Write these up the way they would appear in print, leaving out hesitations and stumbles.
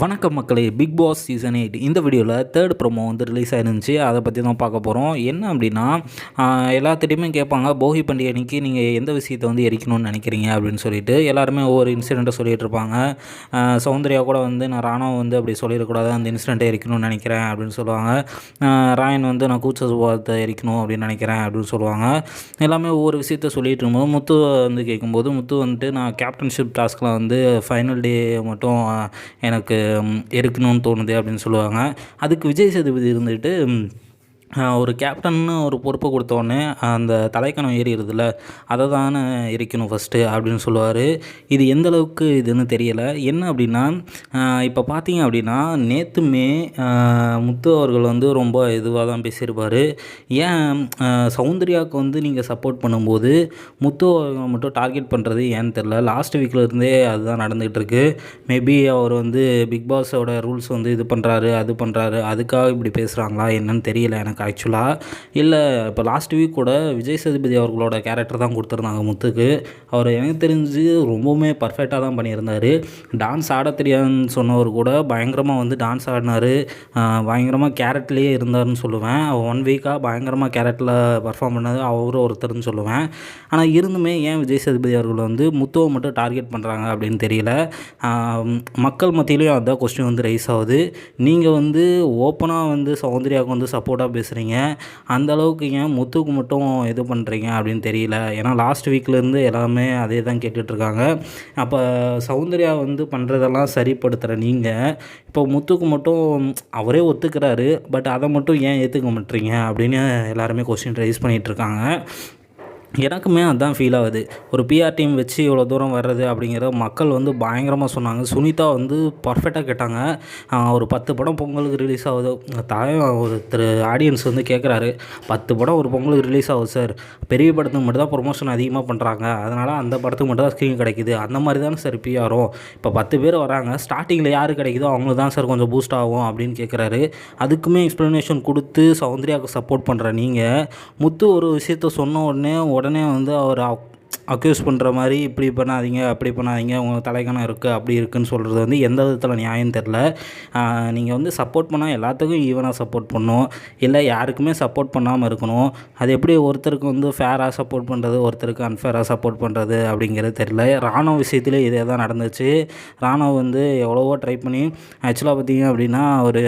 வணக்கம் மக்களே, big Boss season 8 இந்த வீடியோவில் தேர்ட் ப்ரோமோ வந்து ரிலீஸ் ஆயிருந்துச்சு. அதை பற்றி தான் பார்க்க போகிறோம். என்ன அப்படின்னா, எல்லாத்திட்டையுமே கேட்பாங்க, போகி பண்டிகை அன்றைக்கி நீங்கள் எந்த விஷயத்தை வந்து எரிக்கணும்னு நினைக்கிறீங்க அப்படின்னு சொல்லிட்டு எல்லாருமே ஒவ்வொரு இன்சிடெண்ட்டை சொல்லிகிட்டு இருப்பாங்க. சௌந்தர்யா கூட வந்து நான் ராணுவம் வந்து அப்படி சொல்லிடக்கூடாது, அந்த இன்சிடெண்ட்டை எரிக்கணும்னு நினைக்கிறேன் அப்படின்னு சொல்லுவாங்க. ராயன் வந்து நான் கூச்ச சுபாவத்தை எரிக்கணும் அப்படின்னு நினைக்கிறேன் அப்படின்னு சொல்லுவாங்க. எல்லாமே ஒவ்வொரு விஷயத்த சொல்லிகிட்டு இருக்கும்போது முத்து வந்து கேட்கும்போது, முத்து வந்துட்டு நான் கேப்டன்ஷிப் டாஸ்கில் வந்து ஃபைனல் டே மட்டும் எனக்கு இருக்கணும்னு தோணுது அப்படின்னு சொல்லுவாங்க. அதுக்கு விஜய் சேதுபதி இருந்துட்டு ஒரு கேப்டன்னு ஒரு பொறுப்பை கொடுத்தோடனே அந்த தலைக்கணம் ஏறிடுதுல, அதை தானே எரிக்கணும் ஃபஸ்ட்டு அப்படின்னு சொல்லுவார். இது எந்த அளவுக்கு இதுன்னு தெரியலை. என்ன அப்படின்னா, இப்போ பார்த்தீங்க அப்படின்னா நேற்றுமே முத்து அவர்கள் வந்து ரொம்ப இதுவாக தான் பேசியிருப்பார். ஏன் சௌந்தர்யாவுக்கு வந்து நீங்கள் சப்போர்ட் பண்ணும்போது முத்து அவர்கள் மட்டும் டார்கெட் பண்ணுறது ஏன்னு தெரில. லாஸ்ட் வீக்கில் இருந்தே அதுதான் நடந்துகிட்டு இருக்கு. மேபி அவர் வந்து பிக் பாஸோட ரூல்ஸ் வந்து இது பண்ணுறாரு, அது பண்ணுறாரு, அதுக்காக இப்படி பேசுகிறாங்களா என்னன்னு தெரியல எனக்கு ஆக்சுவலாக. இல்லை, இப்போ லாஸ்ட் வீக் கூட விஜய் சேதுபதி அவர்களோட கேரக்டர் தான் கொடுத்துருந்தாங்க முத்துக்கு. அவர் எனக்கு தெரிஞ்சு ரொம்பவுமே பர்ஃபெக்டாக தான் பண்ணியிருந்தார். டான்ஸ் ஆட தெரியாதுன்னு சொன்னவர் கூட பயங்கரமாக வந்து டான்ஸ் ஆடினார், பயங்கரமாக கேரட்லேயே இருந்தார்னு சொல்லுவேன். 1 வீக்காக பயங்கரமாக கேரட்டில் பர்ஃபார்ம் பண்ணது அவரும் ஒருத்தர்னு சொல்லுவேன். ஆனால் இருந்துமே ஏன் விஜய் சேதுபதி அவர்கள் வந்து முத்துவை மட்டும் டார்கெட் பண்ணுறாங்க அப்படின்னு தெரியல. மக்கள் மத்தியிலையும் அதுதான் கொஸ்டின் வந்து ரைஸ் ஆகுது. நீங்கள் வந்து ஓப்பனாக வந்து சௌந்தர்யாவுக்கு வந்து சப்போர்ட்டாக பேசுகிறீங்க, அந்த அளவுக்கு ஏன் முத்துக்கு மட்டும் இது பண்ணுறீங்க அப்படின்னு தெரியல. ஏன்னா லாஸ்ட் வீக்லேருந்து எல்லாமே அதே தான் கேட்டுட்ருக்காங்க. அப்போ சௌந்தர்யா வந்து பண்ணுறதெல்லாம் சரிப்படுத்துகிற நீங்கள் இப்போ முத்துக்கு மட்டும் அவரே ஒத்துக்கிறாரு, பட் அதை மட்டும் ஏன் ஏற்றுக்க மாட்டீங்க அப்படின்னு எல்லாருமே கொஸ்டின் ரைஸ் பண்ணிகிட்ருக்காங்க. எனக்குமே அதுதான் ஃபீல் ஆகுது. ஒரு பிஆர் டீம் வச்சு இவ்வளோ தூரம் வர்றது அப்படிங்கிற மக்கள் வந்து பயங்கரமாக சொன்னாங்க. சுனிதா வந்து பர்ஃபெக்டாக கேட்டாங்க. ஒரு 10 படம் பொங்கலுக்கு ரிலீஸ் ஆகுது, ஒருத்தர் ஆடியன்ஸ் வந்து கேட்குறாரு, 10 படம் ஒரு பொங்கலுக்கு ரிலீஸ் ஆகுது சார், பெரிய படத்துக்கு மட்டும் தான் ப்ரொமோஷன் அதிகமாக பண்ணுறாங்க, அதனால் அந்த படத்துக்கு மட்டும் தான் ஸ்க்ரீன் கிடைக்குது, அந்த மாதிரி தானே சார் பிஆரும். இப்போ 10 பேர் வராங்க, ஸ்டார்டிங்கில் யார் கிடைக்குதோ அவங்களுக்கு தான் சார் கொஞ்சம் பூஸ்ட் ஆகும் அப்படின்னு கேட்குறாரு. அதுக்குமே எக்ஸ்ப்ளனேஷன் கொடுத்து சௌந்தர்யாவுக்கு சப்போர்ட் பண்ணுற நீங்கள் முத்து ஒரு விஷயத்த சொன்ன உடனே வந்து அவர் அக்யூஸ் பண்ணுற மாதிரி இப்படி பண்ணாதீங்க, அப்படி பண்ணாதீங்க, உங்கள் தலைக்கணம் இருக்குது, அப்படி இருக்குதுன்னு சொல்கிறது வந்து எந்த விதத்தில் நியாயம் தெரில. நீங்கள் வந்து சப்போர்ட் பண்ணால் எல்லாத்துக்கும் ஈவனாக சப்போர்ட் பண்ணணும், இல்லை யாருக்குமே சப்போர்ட் பண்ணாமல் இருக்கணும். அது எப்படி ஒருத்தருக்கு வந்து ஃபேராக சப்போர்ட் பண்ணுறது, ஒருத்தருக்கு அன்ஃபேராக சப்போர்ட் பண்ணுறது அப்படிங்கிறது தெரில. ராணுவ விஷயத்துலேயே இதே தான் நடந்துச்சு. ராணுவ வந்து எவ்வளவோ ட்ரை பண்ணி ஆக்சுவலாக பார்த்திங்க அப்படின்னா ஒரு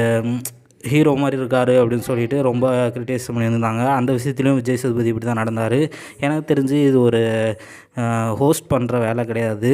ஹீரோ மாதிரி இருக்கார் அப்படின்னு சொல்லிட்டு ரொம்ப கிரிட்டிசைஸ் பண்ணியிருந்தாங்க. அந்த விஷயத்துலையும் விஜய் சேதுபதி இப்படி தான் நடந்தார். எனக்கு தெரிஞ்சு இது ஒரு ஹோஸ்ட் பண்ணுற வேலை கிடையாது.